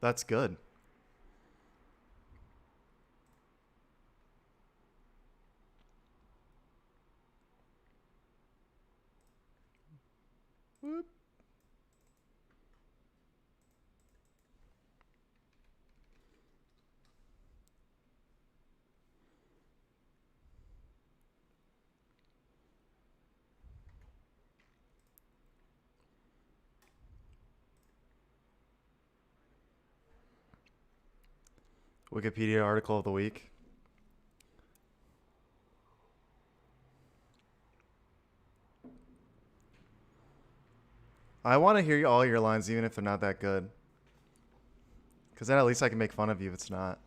That's good. Whoop. Wikipedia article of the week. I want to hear all your lines, even if they're not that good. Because then at least I can make fun of you if it's not.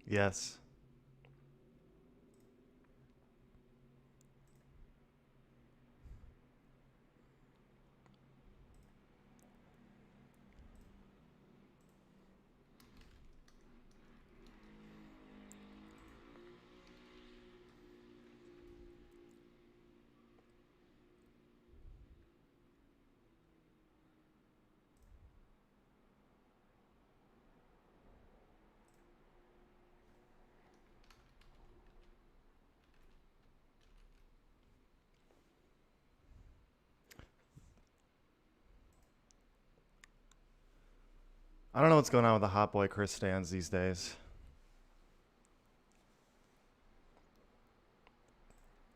Yes. I don't know what's going on with the Hot Boy Chris stands these days.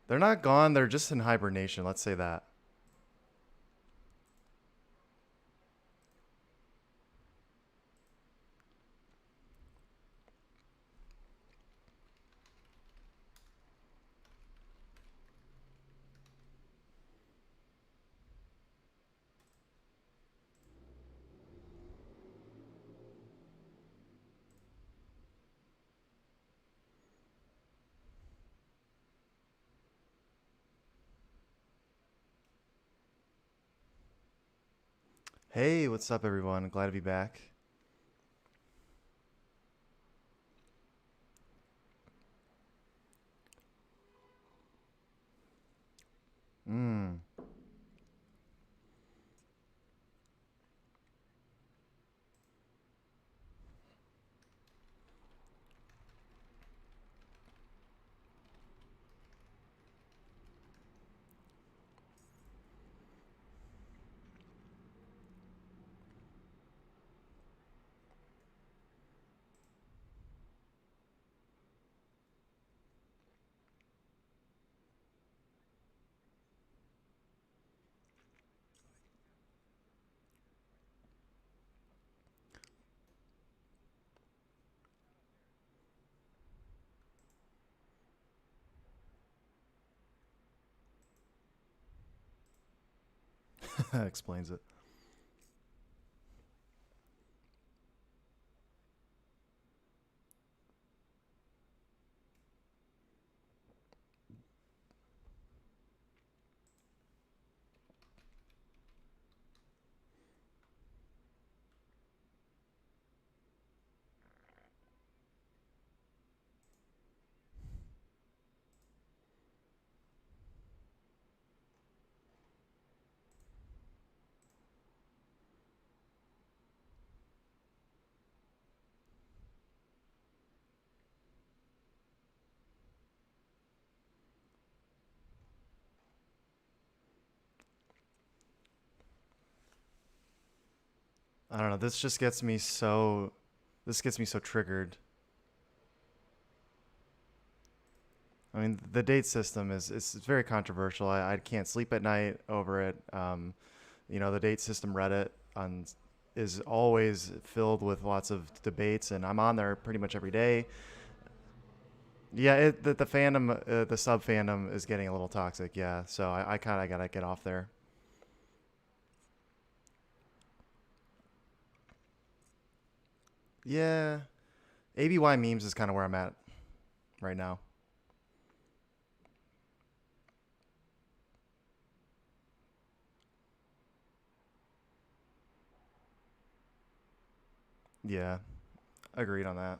They're not gone, they're just in hibernation, let's say that. Hey, what's up, everyone? Glad to be back. Mmm. Explains it. I don't know, this just gets me so. This gets me so triggered. I mean, the date system is very controversial. I can't sleep at night over it. The date system Reddit. on is always filled with lots of debates, and I'm on there pretty much every day. Yeah, the fandom, the sub fandom is getting a little toxic. Yeah, so I kind of gotta get off there. Yeah, ABY memes is kind of where I'm at right now. Yeah, agreed on that.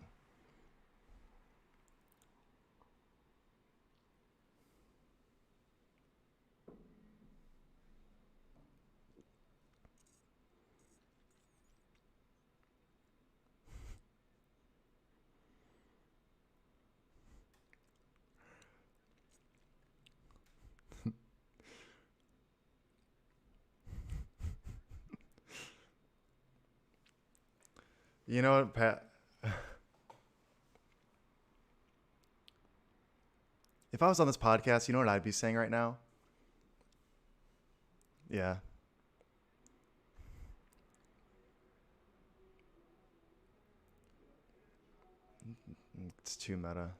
You know what, Pat? If I was on this podcast, you know what I'd be saying right now? Yeah, it's too meta.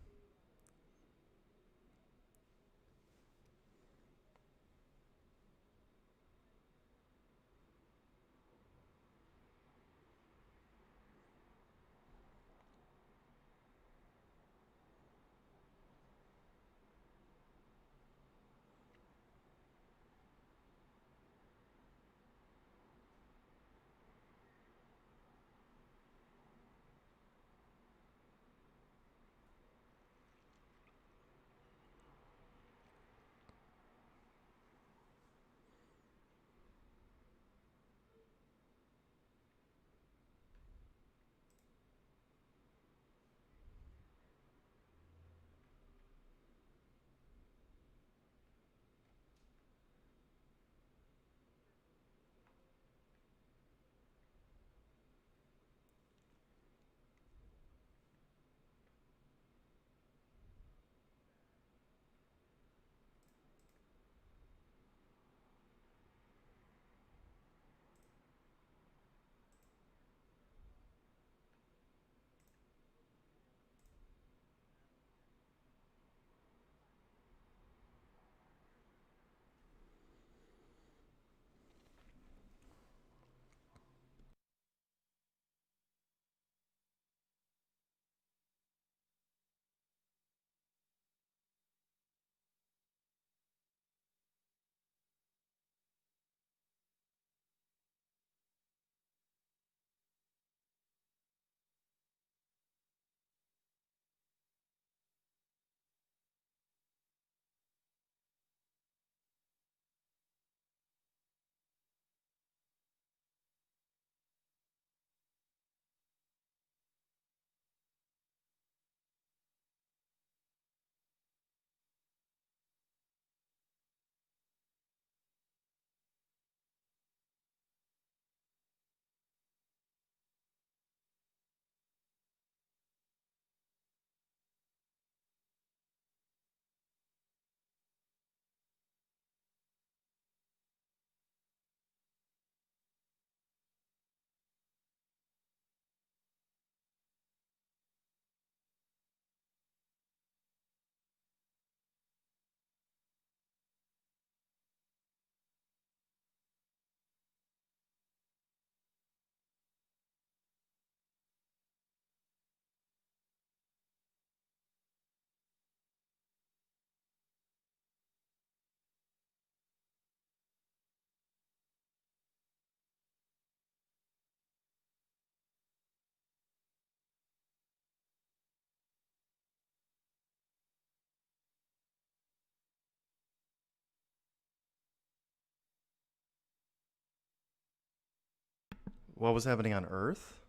What was happening on Earth?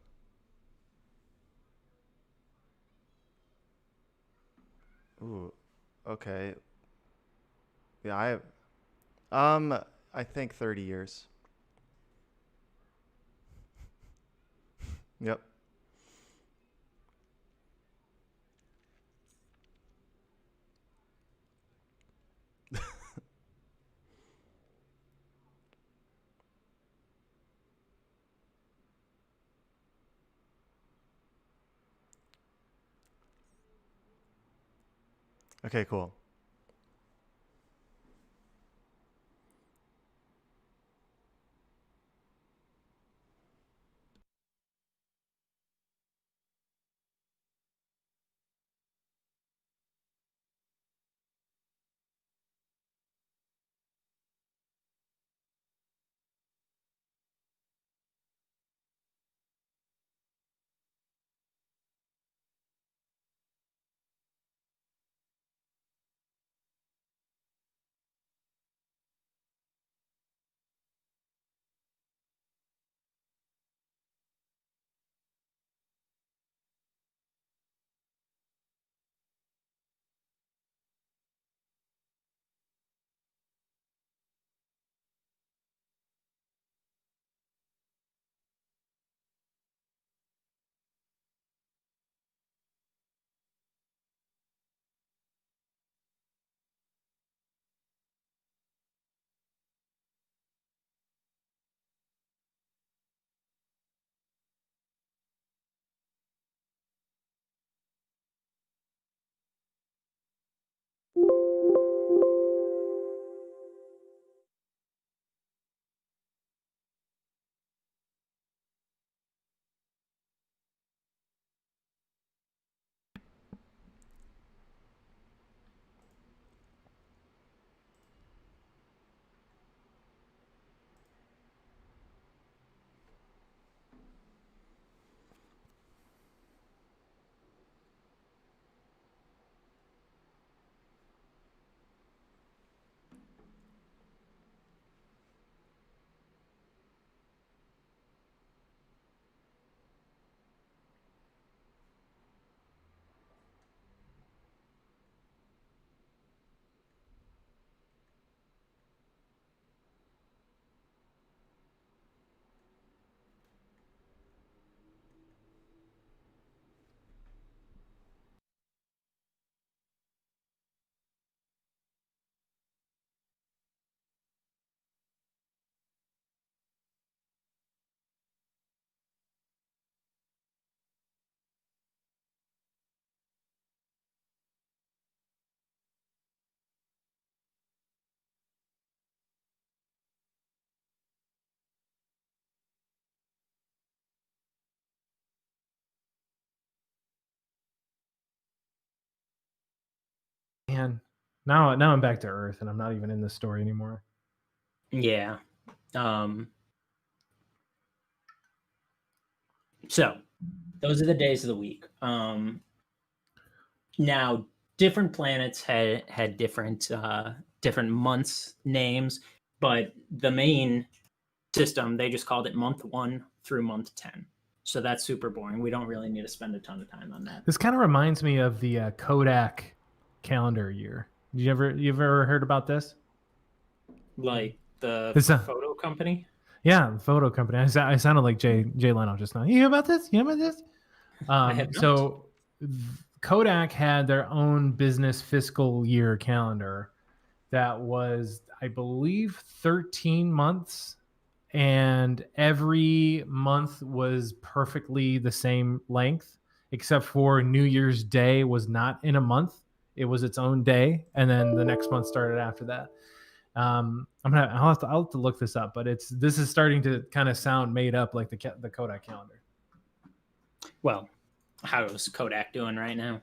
Ooh, okay. Yeah, I think 30 years. Yep. Okay, cool. Man, now I'm back to Earth, and I'm not even in this story anymore. Yeah. Um, so those are the days of the week. Now different planets had different months names, but the main system they just called it month 1 through month 10. So that's super boring. We don't really need to spend a ton of time on that. This kind of reminds me of the Kodak calendar year. You've ever heard about this? Like the It's a photo company. Yeah, the photo company. I sounded like Jay Leno just now. You hear about this? You hear about this? I have not. So Kodak had their own business fiscal year calendar that was, I believe, 13 months, and every month was perfectly the same length, except for New Year's Day was not in a month. It was its own day, and then the next month started after that. I'll have to look this up, but this is starting to kind of sound made up, like the Kodak calendar. Well, how's Kodak doing right now?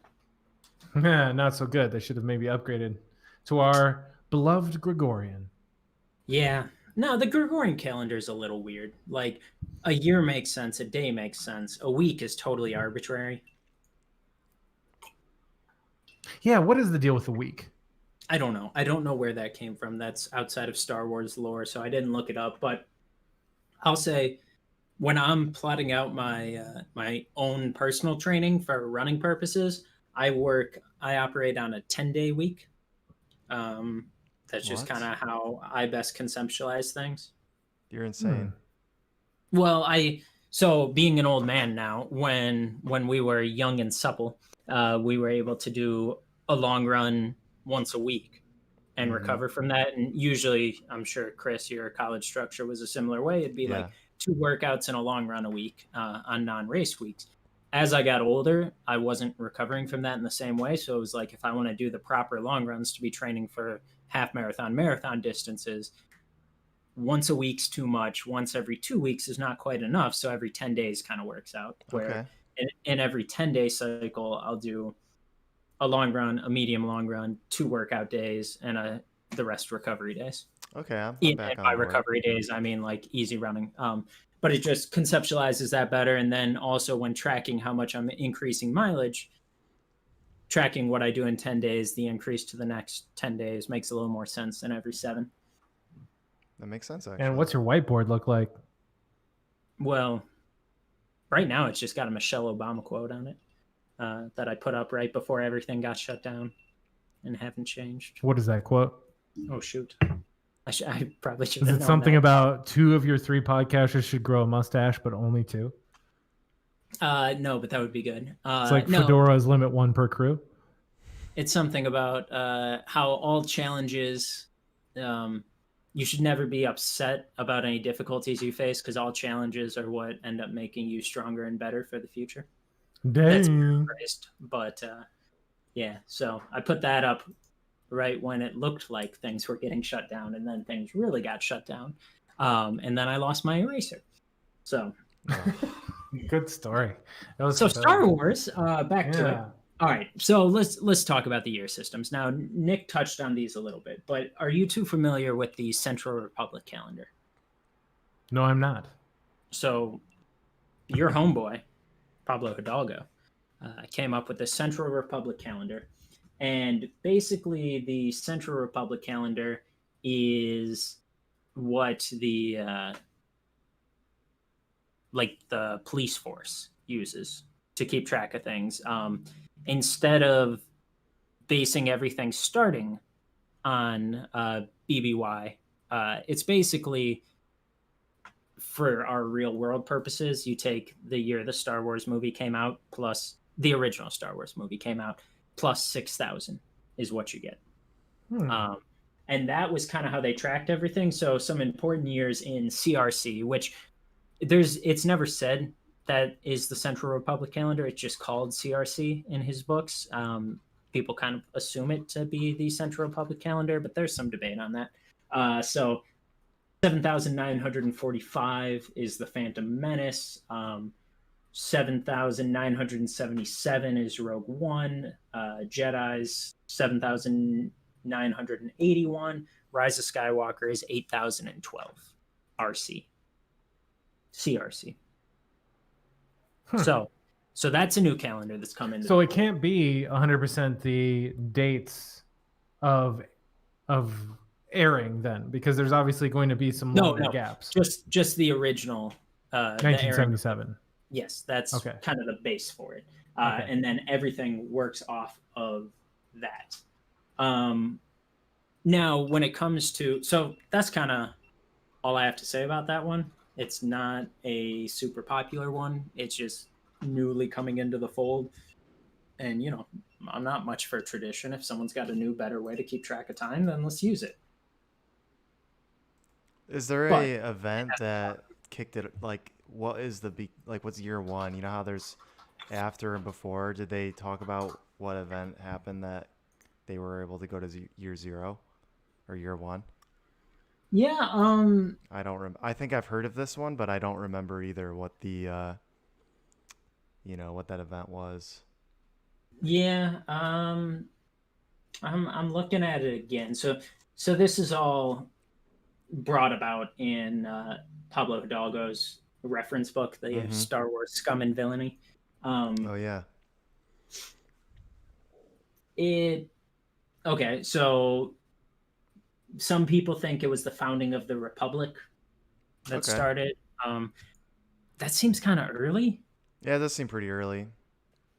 Not so good. They should have maybe upgraded to our beloved Gregorian. Yeah. No, the Gregorian calendar is a little weird. Like a year makes sense, a day makes sense, a week is totally arbitrary. Yeah, what is the deal with the week? I don't know. I don't know where that came from. That's outside of Star Wars lore, so I didn't look it up. But I'll say, when I'm plotting out my own personal training for running purposes, I operate on a 10-day week. Um, that's just What? kind of how I best conceptualize things. You're insane. Well, so being an old man now, when we were young and supple, we were able to do a long run once a week and recover from that. And usually, I'm sure Chris, your college structure was a similar way. It'd be like Yeah. 2 workouts and a long run a week on non-race weeks. as I got older, I wasn't recovering from that in the same way. So it was like, if I want to do the proper long runs to be training for half marathon, marathon distances, once a week's too much. Once every 2 weeks is not quite enough. So every 10 days kind of works out, where Okay. in every 10-day cycle, I'll do a long run, a medium long run, 2 workout days, and the rest recovery days. Okay. I'm And back by on board. recovery days, I mean like easy running. But it just conceptualizes that better. And then also, when tracking how much I'm increasing mileage, tracking what I do in 10 days, the increase to the next 10 days makes a little more sense than every 7. That makes sense, actually. And what's your whiteboard look like? Well, right now it's just got a Michelle Obama quote on it that I put up right before everything got shut down and haven't changed. What is that quote? Oh, shoot. I probably should Is have it known something that. about 2 of your 3 podcasters should grow a mustache, but only 2? No, but that would be good. It's like No, fedoras limit 1 per crew. it's something about how all challenges, you should never be upset about any difficulties you face, because all challenges are what end up making you stronger and better for the future. That's Dang. paraphrased, but yeah. So I put that up right when it looked like things were getting shut down, and then things really got shut down, and then I lost my eraser. So, Good story. That was so good. Star Wars. Back to it. Yeah. All right, so let's talk about the year systems now. Nick touched on these a little bit, but are you too familiar with the Central Republic calendar? No, I'm not. So, your homeboy, Pablo Hidalgo, came up with the Central Republic calendar. And basically, the Central Republic calendar is what the the police force uses to keep track of things. Instead of basing everything starting on BBY, it's basically, for our real world purposes, you take the year the Star Wars movie came out plus the original Star Wars movie came out plus 6,000 is what you get. And that was kind of how they tracked everything. So some important years in CRC, which it's never said that is the Central Republic calendar. It's just called CRC in his books. People kind of assume it to be the Central Republic calendar, but there's some debate on that. So 7,945 is the Phantom Menace. 7,977 is Rogue One. Jedi's 7,981. Rise of Skywalker is 8,012. RC. CRC. So that's a new calendar that's come in. So it can't be 100% the dates of airing then, because there's obviously going to be some longer gaps. Just the original. 1977. Yes, that's okay. Kind of the base for it. Okay. And then everything works off of that. Now, when it comes to... So that's kind of all I have to say about that one. It's not a super popular one. It's just newly coming into the fold. And, I'm not much for tradition. If someone's got a new, better way to keep track of time, then let's use it. Is there a event that kicked it? Like, what is what's year one? You know how there's after and before? Did they talk about what event happened that they were able to go to year 0 or year 1? Yeah. I don't I think I've heard of this one, but I don't remember either what the what that event was. Yeah. I'm looking at it again. So this is all brought about in Pablo Hidalgo's reference book, the Star Wars Scum and Villainy. Oh yeah. Okay, so some people think it was the founding of the Republic that started. That seems kind of early. Yeah, it does seem pretty early.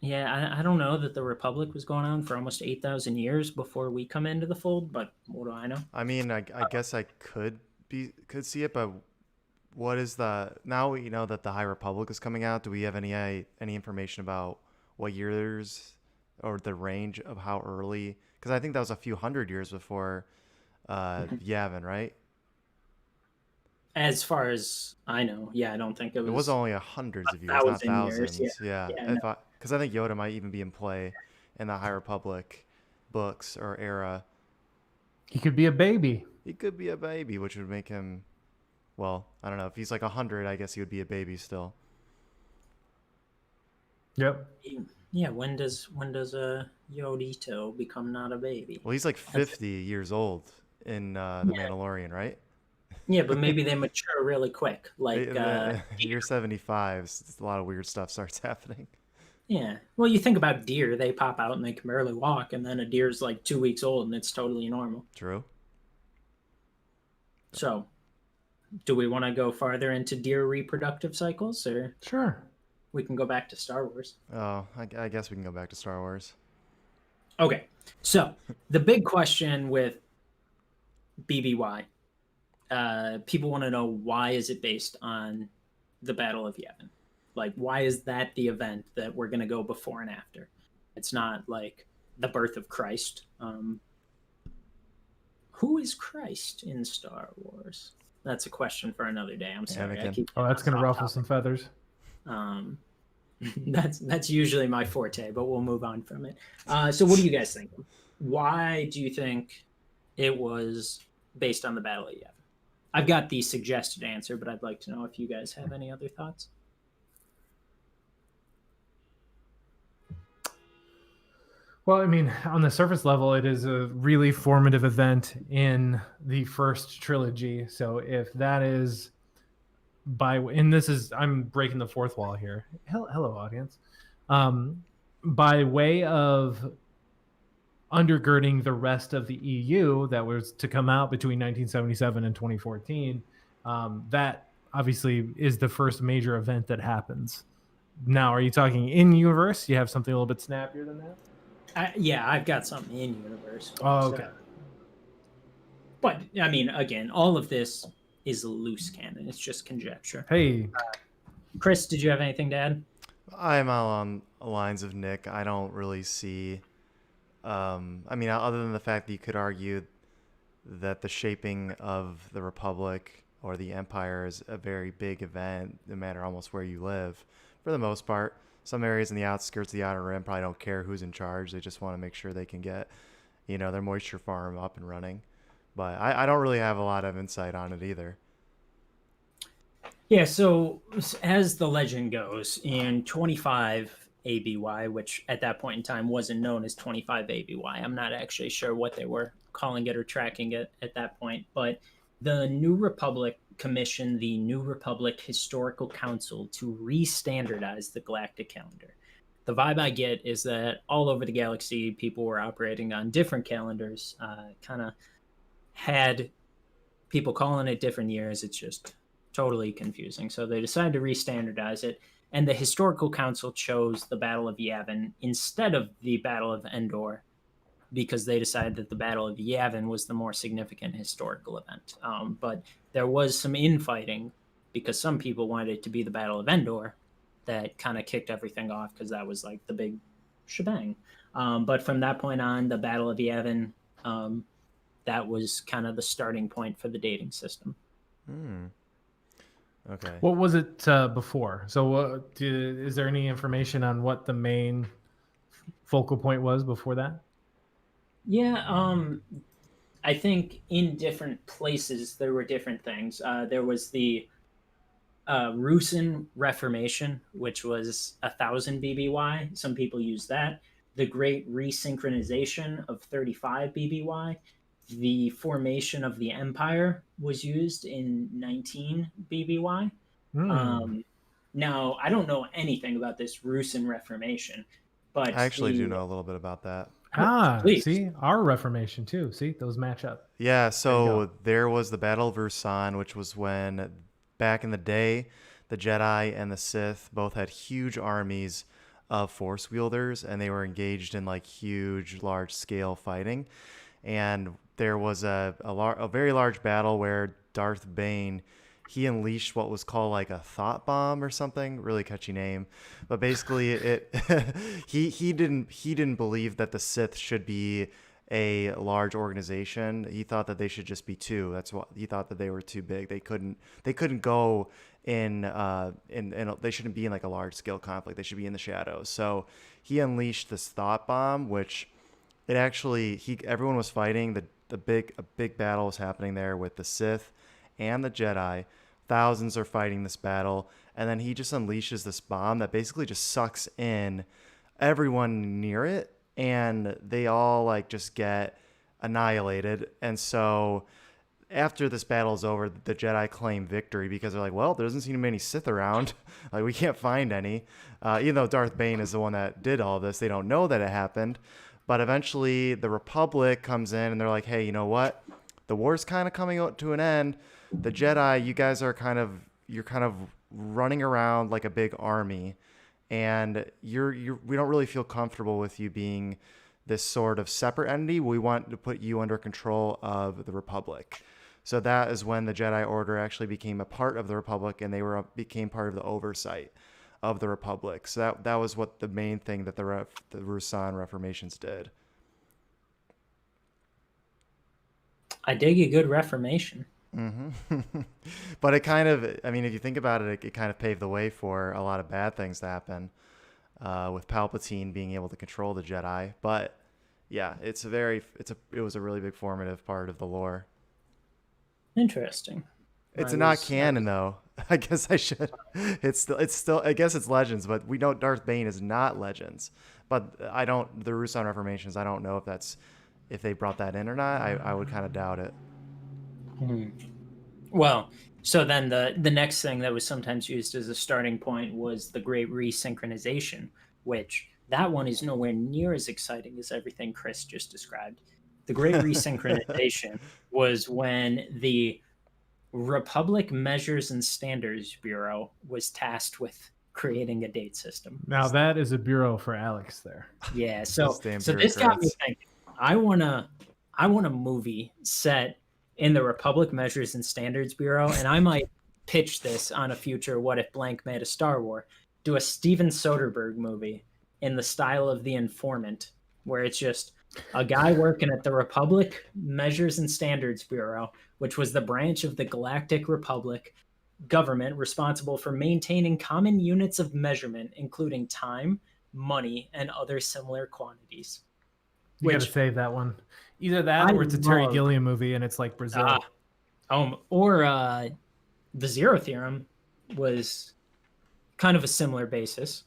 Yeah, I don't know that the Republic was going on for almost 8,000 years before we come into the fold, but what do I know? I mean, I guess I could see it, but what is now we know that the High Republic is coming out. Do we have any information about what years or the range of how early? Because I think that was a few hundred years before Yavin, right? As far as I know, yeah, I don't think it It was was only hundreds of a years, not 1,000 years. Yeah, thousands. Yeah, yeah, no. if because I think Yoda might even be in play in the High Republic books or era. He could be a baby. He could be a baby, which would make him. Well, I don't know. If he's like 100, I guess he would be a baby still. Yep. Yeah, when does a Yodito become not a baby? Well, he's like That's 50 years old in The yeah, Mandalorian, right? yeah, but maybe they mature really quick. Like Year 75, a lot of weird stuff starts happening. yeah. Well, you think about deer, they pop out and they can barely walk, and then a deer's like 2 weeks old and it's totally normal. True. So, do we want to go farther into deer reproductive cycles, or Sure. we can go back to Star Wars? Oh, I guess we can go back to Star Wars. Okay. So, the big question with BBY, people want to know, why is it based on the Battle of Yavin? Like, why is that the event that we're going to go before and after? It's not like the birth of Christ. Who is Christ in Star Wars? That's a question for another day. I'm sorry. I Anakin. keep Oh, that's getting gonna us off ruffle some feathers. Um, that's usually my forte, but we'll move on from it. So, what do you guys think? Why do you think it was based on the Battle of Yavin? I've got the suggested answer, but I'd like to know if you guys have any other thoughts. Well, I mean, on the surface level, it is a really formative event in the first trilogy. So if that is and this is, I'm breaking the fourth wall here. Hello, audience. By way of undergirding the rest of the EU that was to come out between 1977 and 2014, that obviously is the first major event that happens. Now, are you talking in universe? You have something a little bit snappier than that? Yeah, I've got something in universe. Oh, okay. But I mean, again, all of this is loose canon. It's just conjecture. Hey, Chris, did you have anything to add? I'm on the lines of Nick. I don't really see. I mean, other than the fact that you could argue that the shaping of the Republic or the Empire is a very big event, no matter almost where you live, for the most part. Some areas in the outskirts of the Outer Rim probably don't care who's in charge. They just want to make sure they can get, their moisture farm up and running. But I don't really have a lot of insight on it either. Yeah, so as the legend goes, in 25 ABY, which at that point in time wasn't known as 25 ABY, I'm not actually sure what they were calling it or tracking it at that point, but the New Republic commissioned the New Republic Historical Council to re-standardize the galactic calendar. The vibe I get is that all over the galaxy, people were operating on different calendars, kind of had people calling it different years. It's just totally confusing. So they decided to re-standardize it, and the Historical Council chose the Battle of Yavin instead of the Battle of Endor because they decided that the Battle of Yavin was the more significant historical event. But there was some infighting because some people wanted it to be the Battle of Endor that kind of kicked everything off because that was like the big shebang. But from that point on, the Battle of Yavin, that was kind of the starting point for the dating system. Okay. what was it before? So is there any information on what the main focal point was before that? Yeah, I think in different places there were different things. There was the Rusin Reformation, which was 1,000 BBY. Some people use that. The Great Resynchronization of 35 BBY. The formation of the Empire was used in 19 BBY. Now, I don't know anything about this Rusin Reformation, but I actually do know a little bit about that. Please. See, our Reformation too. See, those match up. Yeah, so there was the Battle of Rusan, which was when, back in the day, the Jedi and the Sith both had huge armies of Force wielders, and they were engaged in like huge, large-scale fighting. And there was a very large battle where Darth Bane, he unleashed what was called like a thought bomb or something, really catchy name, but basically it he didn't believe that the Sith should be a large organization. He thought that they should just be two. That's what he thought, that they were too big. They couldn't go in they shouldn't be in like a large scale conflict. They should be in the shadows. So he unleashed this thought bomb, which it actually everyone was fighting. A big battle was happening there with the Sith and the Jedi. Thousands are fighting this battle, and then he just unleashes this bomb that basically just sucks in everyone near it, and they all like just get annihilated. And so after this battle is over, the Jedi claim victory because they're like, well, there doesn't seem to be any Sith around. Like, we can't find any. Even though Darth Bane is the one that did all this, they don't know that it happened. But eventually the Republic comes in and they're like, hey, you know what? The war's kind of coming out to an end. The Jedi, you guys are you're kind of running around like a big army, and we don't really feel comfortable with you being this sort of separate entity. We want to put you under control of the Republic. So that is when the Jedi Order actually became a part of the Republic, and they became part of the oversight of the Republic. So that was what the main thing that the Ruusan Reformations did. I dig a good Reformation. But it kind of, I mean, if you think about it, it kind of paved the way for a lot of bad things to happen, with Palpatine being able to control the Jedi. But yeah, it was a really big formative part of the lore. Interesting. It's not canon though. I guess I should. It's still. I guess it's Legends, but we know Darth Bane is not Legends. But the Ruusan Reformations. I don't know if they brought that in or not. I would kind of doubt it. Well, so then the next thing that was sometimes used as a starting point was the Great Resynchronization, which that one is nowhere near as exciting as everything Chris just described. The Great Resynchronization was when the Republic Measures and Standards Bureau was tasked with creating a date system. Now that is a bureau for Alex there. Yeah, so this got me thinking. I want a movie set in the Republic Measures and Standards Bureau, and I might pitch this on a future What If Blank made a Star Wars. Do a Steven Soderbergh movie in the style of The Informant, where it's just a guy working at the Republic Measures and Standards Bureau, which was the branch of the Galactic Republic government responsible for maintaining common units of measurement, including time, money, and other similar quantities. You got to save that one. Either that or it's a Terry Gilliam movie and it's like Brazil. Or the Zero Theorem was kind of a similar basis.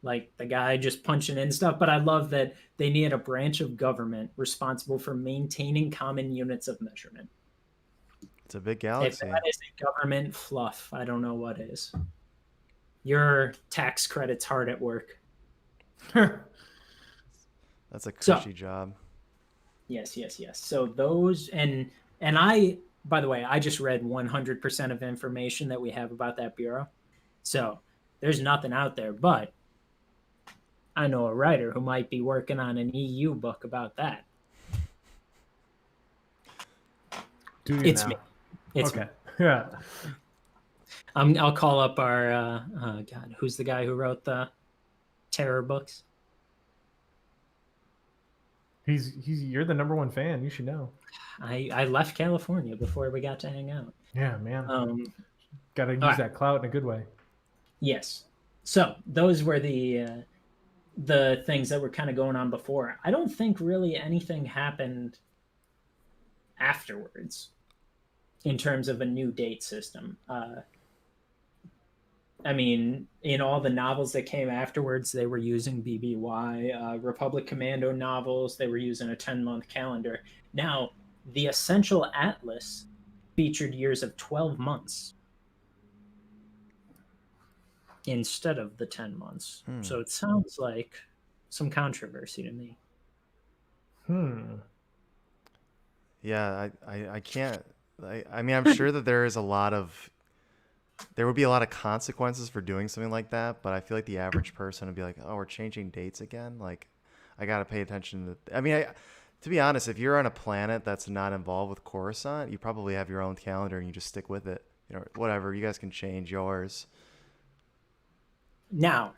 Like the guy just punching in stuff. But I love that they need a branch of government responsible for maintaining common units of measurement. It's a big galaxy. If that is a government fluff, I don't know what is. Your tax credit's hard at work. That's a cushy job. Yes. So those, and I, by the way, I just read 100% of information that we have about that bureau. So there's nothing out there, but I know a writer who might be working on an EU book about that. It's me. It's okay. me. Yeah. I'll call up our God, who's the guy who wrote the terror books? You're the number one fan. You should know. I left California before we got to hang out. Yeah, man. Got to use that clout in a good way. Yes. So those were the things that were kind of going on before. I don't think really anything happened afterwards in terms of a new date system. I mean, in all the novels that came afterwards, they were using BBY. Republic Commando novels, they were using a 10-month calendar. Now, the Essential Atlas featured years of 12 months instead of the 10 months. So it sounds like some controversy to me. Yeah, I can't. I mean, I'm sure that there would be a lot of consequences for doing something like that, but I feel like the average person would be like, oh, we're changing dates again? Like, I got to pay attention to... I mean, to be honest, if you're on a planet that's not involved with Coruscant, you probably have your own calendar and you just stick with it. You know, whatever, you guys can change yours. Now,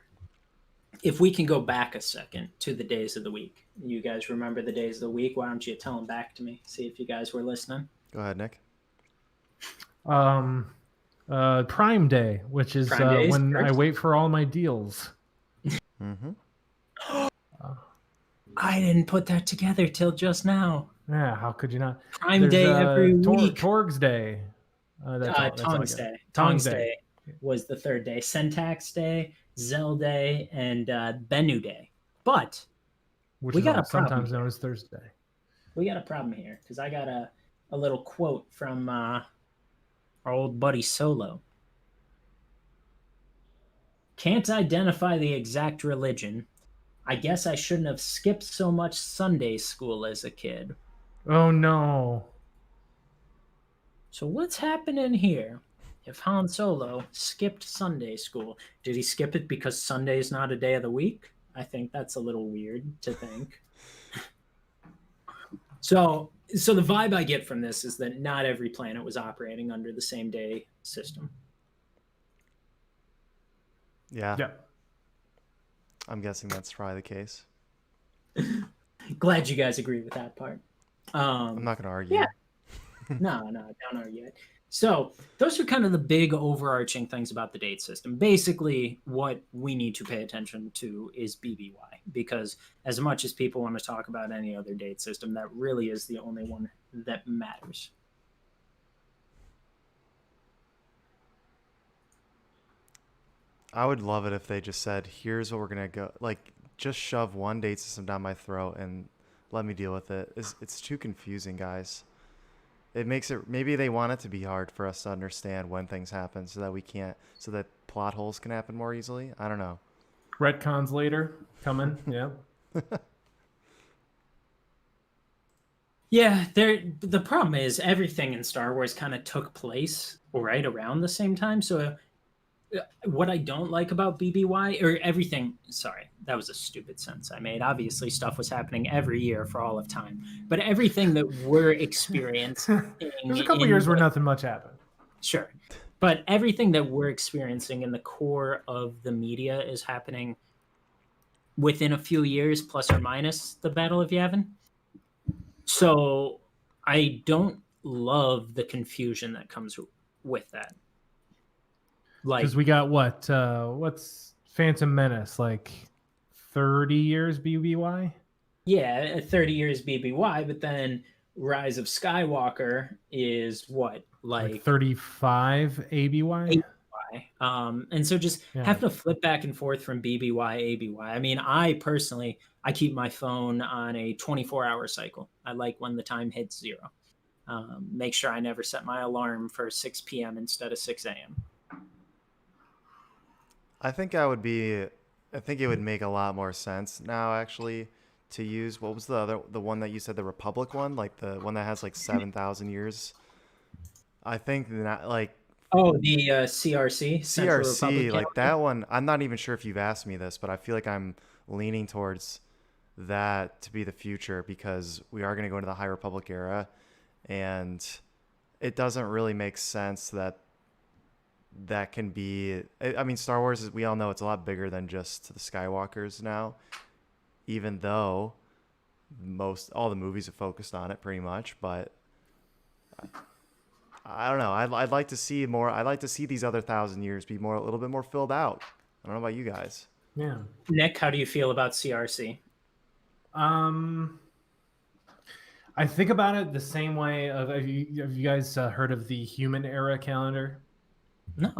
if we can go back a second to the days of the week, you guys remember the days of the week? Why don't you tell them back to me? See if you guys were listening. Go ahead, Nick. Prime Day, which is Prime Day is when I first. wait for all my deals. Mm-hmm. I didn't put that together till just now. Yeah, how could you not? Prime There's, Day every week. Torg's Day. That's all I Tongs got. Day. Tongs Tongs Day was the third day. Syntax Day, Zell Day, and Bennu Day. But Which we is got a problem sometimes here. known as Thursday. We got a problem here because I got a little quote from our old buddy Solo. Can't identify the exact religion. I guess I shouldn't have skipped so much Sunday school as a kid. Oh no. So what's happening here? If Han Solo skipped Sunday school, did he skip it because Sunday is not a day of the week? I think that's a little weird to think. So the vibe I get from this is that not every planet was operating under the same day system. Yeah. Yeah. I'm guessing that's probably the case. Glad you guys agree with that part. I'm not going to argue. Yeah. No, don't argue it. So those are kind of the big overarching things about the date system. Basically, what we need to pay attention to is BBY, because as much as people want to talk about any other date system, that really is the only one that matters. I would love it if they just said, here's what we're going to go. Like, just shove one date system down my throat and let me deal with it. It's too confusing, guys. It makes it, maybe they want it to be hard for us to understand when things happen so that plot holes can happen more easily. I don't know. Retcons later coming. Yeah. Yeah, the problem is everything in Star Wars kind of took place right around the same time. So what I don't like about BBY, or everything, sorry, that was a stupid sentence I made. Obviously, stuff was happening every year for all of time. But everything that we're experiencing... There's a couple years where nothing much happened. Sure. But everything that we're experiencing in the core of the media is happening within a few years, plus or minus the Battle of Yavin. So I don't love the confusion that comes with that. Like, Because we got what's Phantom Menace, like 30 years BBY? yeah, 30 years BBY, but then Rise of Skywalker is what, like 35 ABY? and so just have to flip back and forth from BBY ABY. I mean, I personally keep my phone on a 24-hour cycle. I like when the time hits 0. Make sure I never set my alarm for 6 p.m. instead of 6 a.m. I think it would make a lot more sense now, actually, to use, what was the one that you said, the Republic one, like the one that has like 7,000 years. I think that, like, oh, the CRC, Central CRC, Republic like that one. I'm not even sure if you've asked me this, but I feel like I'm leaning towards that to be the future, because we are going to go into the High Republic era, and it doesn't really make sense that can be. I mean, Star Wars, we all know it's a lot bigger than just the Skywalkers now, even though all the movies have focused on it pretty much. But I don't know. I'd like to see more. I'd like to see these other 1,000 years be a little bit more filled out. I don't know about you guys. Yeah. Nick, how do you feel about CRC? I think about it the same way. Have you guys heard of the Human Era calendar? No.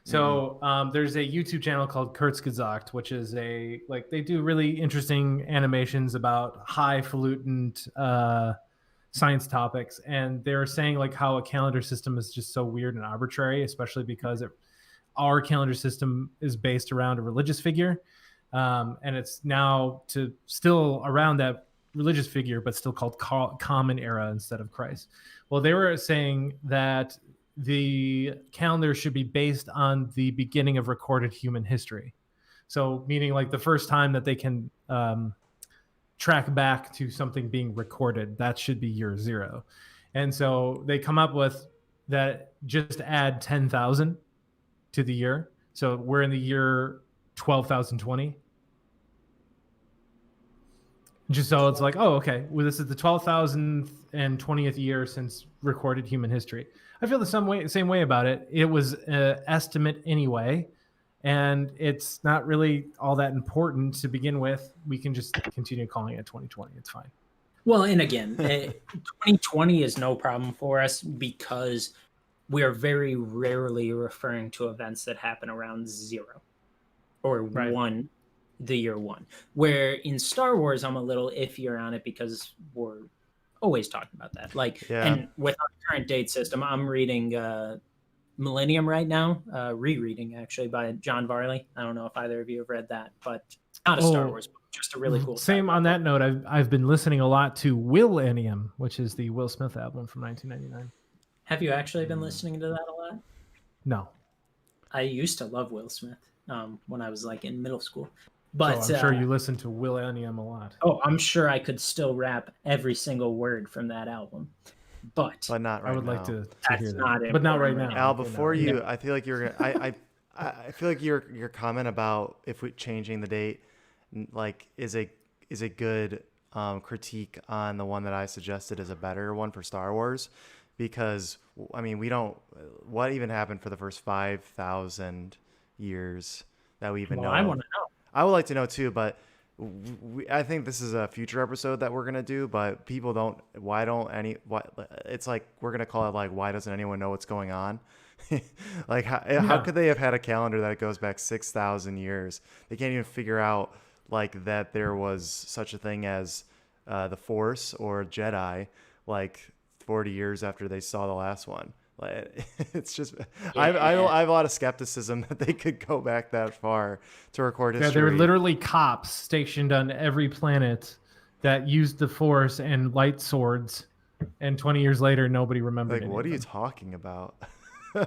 So there's a YouTube channel called Kurzgesagt, which is they do really interesting animations about highfalutin science topics, and they're saying like how a calendar system is just so weird and arbitrary, especially because our calendar system is based around a religious figure, and it's now still around that religious figure, but still called Common Era instead of Christ. Well, they were saying that the calendar should be based on the beginning of recorded human history. So meaning like the first time that they can track back to something being recorded, that should be year 0. And so they come up with that, just add 10,000 to the year. So we're in the year 12,020. Just so it's like, oh, okay, well, this is the 12,020th year since recorded human history. I feel the same way about it. It was an estimate anyway, and it's not really all that important to begin with. We can just continue calling it 2020. It's fine. Well, and again, 2020 is no problem for us because we are very rarely referring to events that happen around 0 or Right. 1, the year 1. Where in Star Wars, I'm a little iffier on it because we're always talking about that. Like, Yeah. and with our current date system, I'm reading Millennium right now, rereading actually by John Varley. I don't know if either of you have read that, but it's not a Star Wars book, just a really cool. Same on that note. I've been listening a lot to Willennium, which is the Will Smith album from 1999. Have you actually been listening to that a lot? No, I used to love Will Smith when I was like in middle school, but so I'm sure you listen to Willennium a lot. Oh, I'm sure I could still rap every single word from that album, but But not right I would now. like to That's hear that, not but not right important. now. Al, Okay, before no. you, I feel like you're gonna. I feel like your comment about if we changing the date, like is a good critique on the one that I suggested is a better one for Star Wars, because I mean we don't. What even happened for the first 5,000 years that we even Well, know? I of? want to know. I would like to know too, but I think this is a future episode that we're gonna do. But people don't. Why don't any? What? It's like we're gonna call it like why doesn't anyone know what's going on? Like how could they have had a calendar that goes back 6,000 years? They can't even figure out like that there was such a thing as the Force or Jedi like 40 years after they saw the last one. Like it's just I have a lot of skepticism that they could go back that far to record Yeah, history. there were literally cops stationed on every planet that used the Force and light swords, and 20 years later, nobody remembered. Like, any what of are you them. talking about? All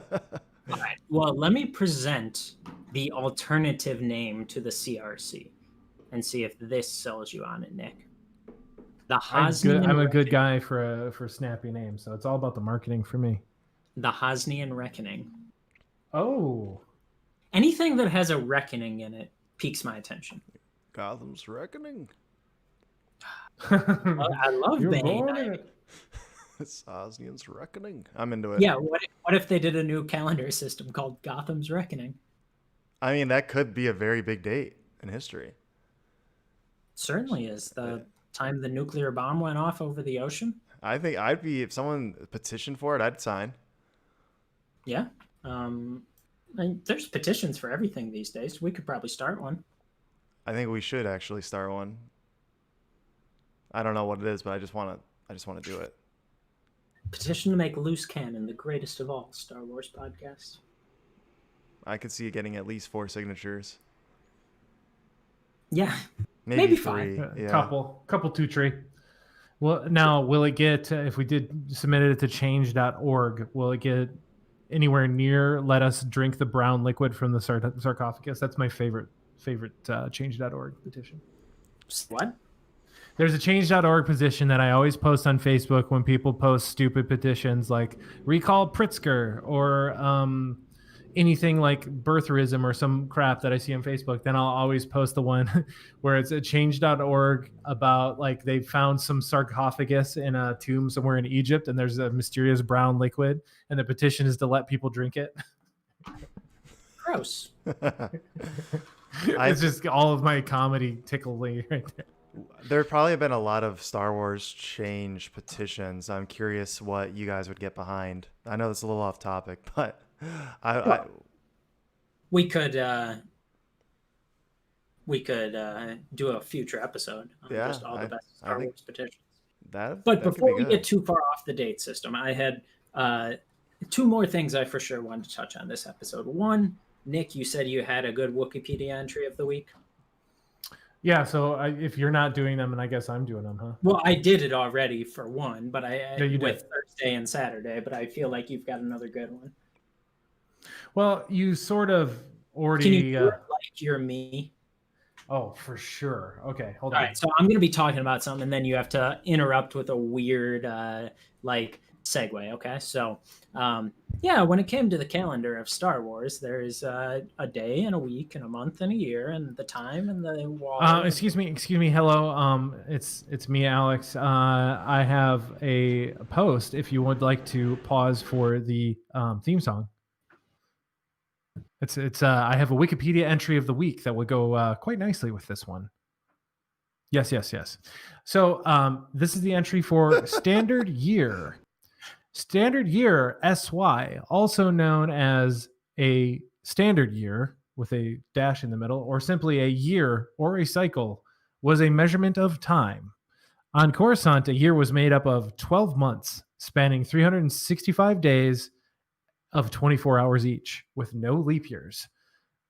right. Well, let me present the alternative name to the CRC and see if this sells you on it, Nick. The Hosnian. I'm a good guy for snappy names, so it's all about the marketing for me. The Hosnian Reckoning. Oh, Anything that has a reckoning in it piques my attention. Gotham's Reckoning. I love You're Bane. born in it. It's Osnian's Reckoning. I'm into it. Yeah, what if they did a new calendar system called Gotham's Reckoning? I mean, that could be a very big date in history. Certainly is. The time the nuclear bomb went off over the ocean. I think I'd be, if someone petitioned for it, I'd sign. Yeah. There's petitions for everything these days. We could probably start one. I think we should actually start one. I don't know what it is, but I just want to do it. Petition to make Loose Cannon the greatest of all Star Wars podcasts. I could see it getting at least 4 signatures. Yeah. Maybe Maybe 3. A Yeah. couple two tree. Well, now will it get if we did submit it to change.org? Will it get anywhere near "Let us drink the brown liquid from the sarcophagus"? That's my favorite change.org petition. What? There's a change.org petition that I always post on Facebook when people post stupid petitions like recall Pritzker or anything like birtherism or some crap that I see on Facebook. Then I'll always post the one where it's a change.org about like they found some sarcophagus in a tomb somewhere in Egypt and there's a mysterious brown liquid and the petition is to let people drink it. Gross. It's just all of my comedy tickling right there. There probably have been a lot of Star Wars change petitions. I'm curious what you guys would get behind. I know it's a little off topic, but We could do a future episode on Yeah, just all the best I Star think Wars petitions. that. But that could before be we good. get too far off the date system, I had 2 more things I for sure wanted to touch on this episode. One, Nick, you said you had a good Wikipedia entry of the week. Yeah, so if you're not doing them, and I guess I'm doing them, huh? Well, I did it already for one, but Yeah, you with did. Thursday and Saturday, but I feel like you've got another good one. Well, you sort of already. Can you do it like you're me? Oh, for sure. Okay, hold All on. right, so I'm going to be talking about something, and then you have to interrupt with a weird, like segue. Okay, so yeah, when it came to the calendar of Star Wars, there's a day and a week and a month and a year and the time and the water. Excuse me. Hello. It's me, Alex. I have a post. If you would like to pause for the theme song, it's. I have a Wikipedia entry of the week that would go quite nicely with this one. Yes. So this is the entry for standard year. Standard year, SY, also known as a standard year with a dash in the middle, or simply a year or a cycle, was a measurement of time. On Coruscant, a year was made up of 12 months, spanning 365 days of 24 hours each, with no leap years.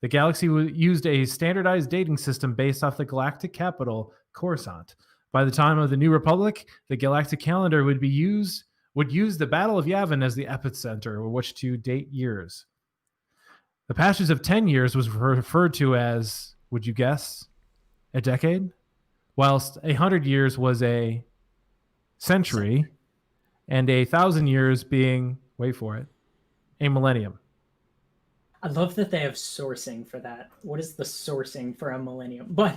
The galaxy used a standardized dating system based off the galactic capital, Coruscant. By the time of the New Republic, the galactic calendar would use the Battle of Yavin as the epicenter with which to date years. The passage of 10 years was referred to as, would you guess, a decade? Whilst 100 years was a century, and 1,000 years being, wait for it, a millennium. I love that they have sourcing for that. What is the sourcing for a millennium? But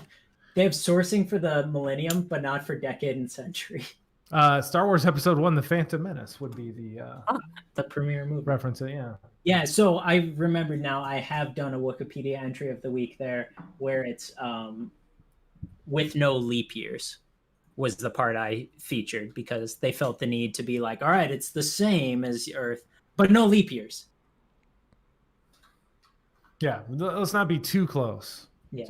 they have sourcing for the millennium, but not for decade and century. Star Wars Episode 1, The Phantom Menace would be the premiere movie. Reference it, yeah. Yeah, so I remember now I have done a Wikipedia entry of the week there where it's with no leap years was the part I featured because they felt the need to be like, all right, it's the same as Earth, but no leap years. Yeah, let's not be too close. Yeah.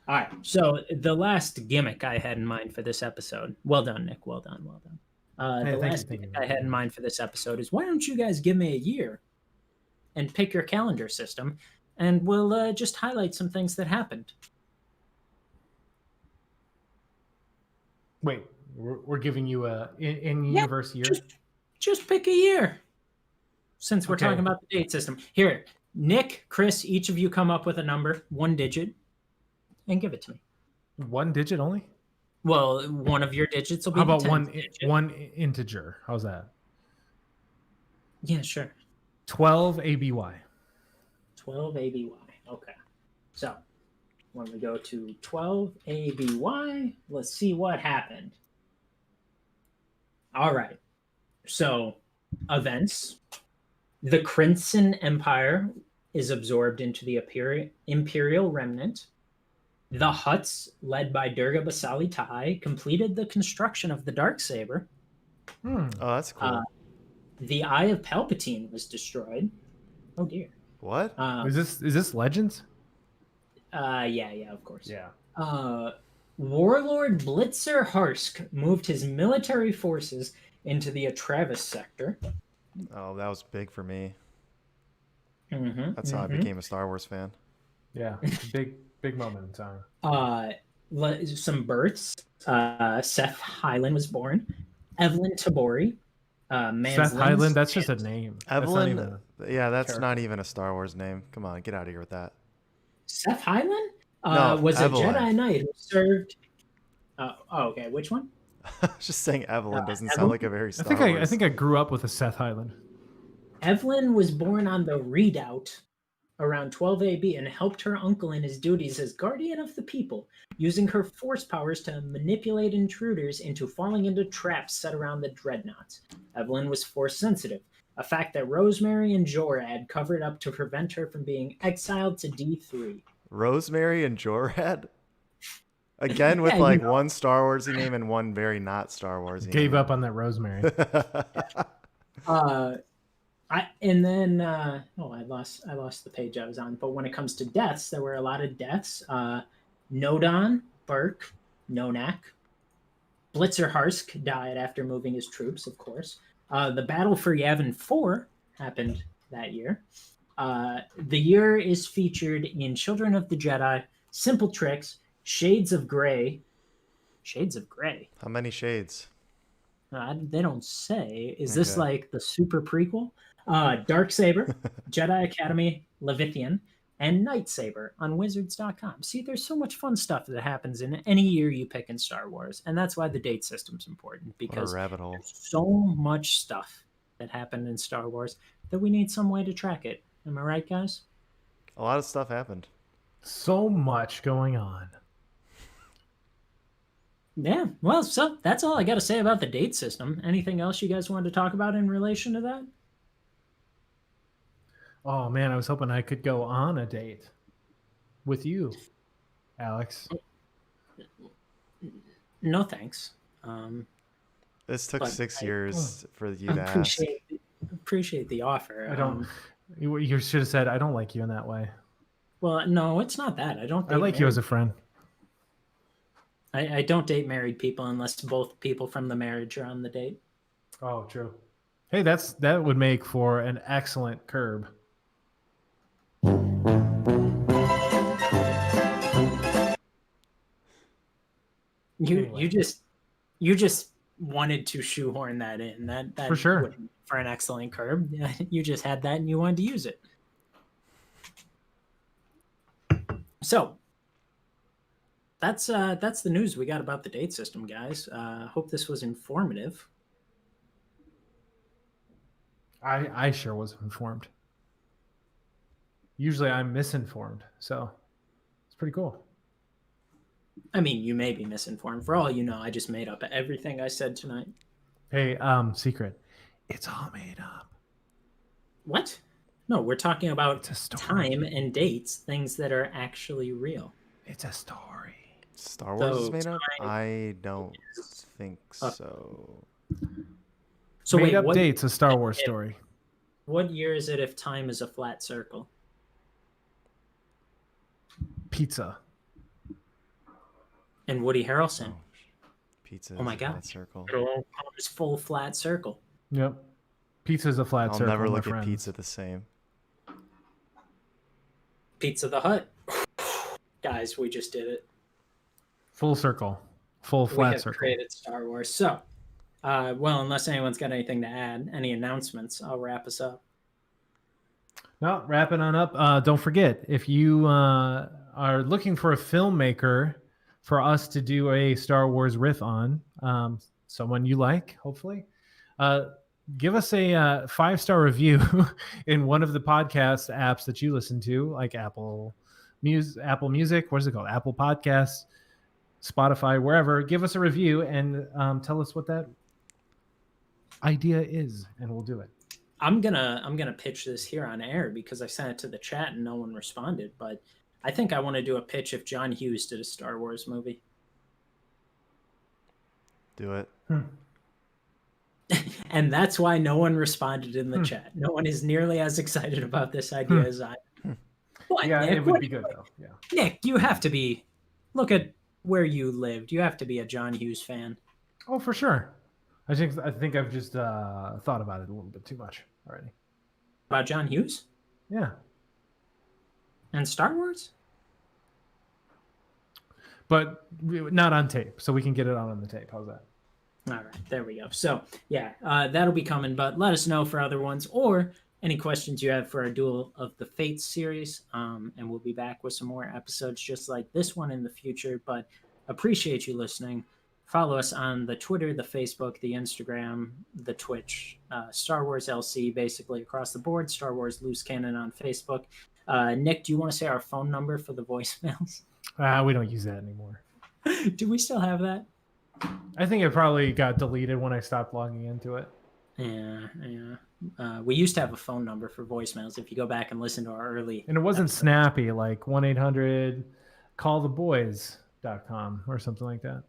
All right. So the last gimmick I had in mind for this episode. Well done, Nick. Well done. The last gimmick I had in mind for this episode is why don't you guys give me a year and pick your calendar system, and we'll just highlight some things that happened. Wait, we're giving you a in-universe year? Just pick a year. Since we're talking about the date system. Here, Nick, Chris, each of you come up with a number, 1 digit, and give it to me. 1 digit only? Well, one of your digits will be. How about one integer? How's that? Yeah, sure. 12 ABY. 12 ABY. Okay. So when we go to 12 ABY, let's see what happened. All right. So events. The Crimson Empire is absorbed into the Imperial Remnant. The Hutts, led by Durga Basali Tai, completed the construction of the Darksaber. Oh, that's cool. The Eye of Palpatine was destroyed. Oh dear. What? Is this Legends? Yeah, of course. Yeah. Warlord Blitzer Harsk moved his military forces into the Atravis sector. Oh, that was big for me. That's how I became a Star Wars fan. Yeah, big moment in time. Some births. Seth Hyland was born. Evelyn Tabori. Seth Hyland, that's just a name. Evelyn, that's not even a Star Wars name. Come on, get out of here with that. Seth Hyland was Evelyn. a Jedi Knight who served. Okay, which one? Just saying Evelyn doesn't sound like a very Star Wars. I think I grew up with a Seth Hyland. Evelyn was born on the Redoubt around 12 AB and helped her uncle in his duties as guardian of the people, using her force powers to manipulate intruders into falling into traps set around the dreadnoughts. Evelyn was force sensitive, a fact that Rosemary and Jorad covered up to prevent her from being exiled to D3. Rosemary and Jorad? Again, with one Star Warsy name and one very not Star Warsy name. Gave up on that Rosemary. I lost the page I was on. But when it comes to deaths, there were a lot of deaths. Nodon, Burke, Nonak, Blitzer Harsk died after moving his troops, of course. The Battle for Yavin 4 happened that year. The year is featured in Children of the Jedi, Simple Tricks, Shades of Grey. Shades of Grey? How many shades? They don't say. Is this like the super prequel? Darksaber, Jedi Academy, Levithian, and Nightsaber on Wizards.com. See, there's so much fun stuff that happens in any year you pick in Star Wars, and that's why the date system's important, What a because rabbit hole. there's so much stuff that happened in Star Wars that we need some way to track it. Am I right, guys? A lot of stuff happened. So much going on. Yeah, well, so that's all I got to say about the date system. Anything else you guys wanted to talk about in relation to that? Oh man, I was hoping I could go on a date with you, Alex. No, thanks. This took But 6 I- years for you to ask. Appreciate the offer. I don't. You should have said I don't like you in that way. Well, no, it's not that. I don't. I date like you as a married- friend. I don't date married people unless both people from the marriage are on the date. Oh, true. Hey, that would make for an excellent curb. Anyway. You just wanted to shoehorn that in. That For sure. would- for an excellent curb. You just had that and you wanted to use it. So that's the news we got about the date system, guys. Hope this was informative. I sure was informed. Usually I'm misinformed, so it's pretty cool. I mean, you may be misinformed. For all you know, I just made up everything I said tonight. Hey, secret. It's all made up. What? No, we're talking about It's a story. time and dates, things that are actually real. It's a story. Star Wars is So, made up? time I don't think Uh, so. So Made wait, up what, dates, a Star Wars story. what year is it if time is a flat circle? Pizza. And Woody Harrelson. Pizza Oh my is a flat God. circle. It's full flat circle. Yep. Pizza's a flat I'll circle. never my look at friends. pizza the same. Pizza the Hut. Guys, we just did it. Full circle. Full We flat have circle. created Star Wars. So, well, unless anyone's got anything to add, any announcements, I'll wrap us up. No, wrapping on up. Don't forget, if you are looking for a filmmaker for us to do a Star Wars riff on, someone you like, hopefully, give us a 5-star review in one of the podcast apps that you listen to, like Apple Music, what is it called? Apple Podcasts, Spotify, wherever. Give us a review and tell us what that idea is, and we'll do it. I'm gonna pitch this here on air because I sent it to the chat and no one responded. But I think I want to do a pitch if John Hughes did a Star Wars movie. Do it. And that's why no one responded in the chat. No one is nearly as excited about this idea as I am. What, Yeah, Nick? it would What- be good though. Yeah. Nick, you have to be. Look at where you lived. You have to be a John Hughes fan. Oh, for sure. I think I've just thought about it a little bit too much already. About John Hughes Yeah. and Star Wars? But not on tape, so we can get it on the tape. How's that? All right, there we go. So, yeah, that'll be coming, but let us know for other ones or any questions you have for our Duel of the Fates series. And we'll be back with some more episodes just like this one in the future. But appreciate you listening. Follow us on the Twitter, the Facebook, the Instagram, the Twitch, Star Wars LC, basically across the board. Star Wars Loose Cannon on Facebook. Nick, do you want to say our phone number for the voicemails? We don't use that anymore. Do we still have that? I think it probably got deleted when I stopped logging into it. Yeah. We used to have a phone number for voicemails. If you go back and listen to our early, And it wasn't snappy, like 1-800-calltheboys.com or something like that.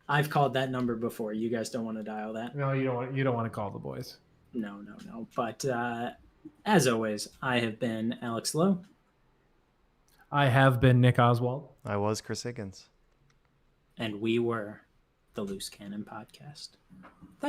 I've called that number before. You guys don't want to dial that. No, you don't want to call the boys. No. But as always, I have been Alex Lowe. I have been Nick Oswald. I was Chris Higgins. And we were the Loose Cannon Podcast. Thanks, guys.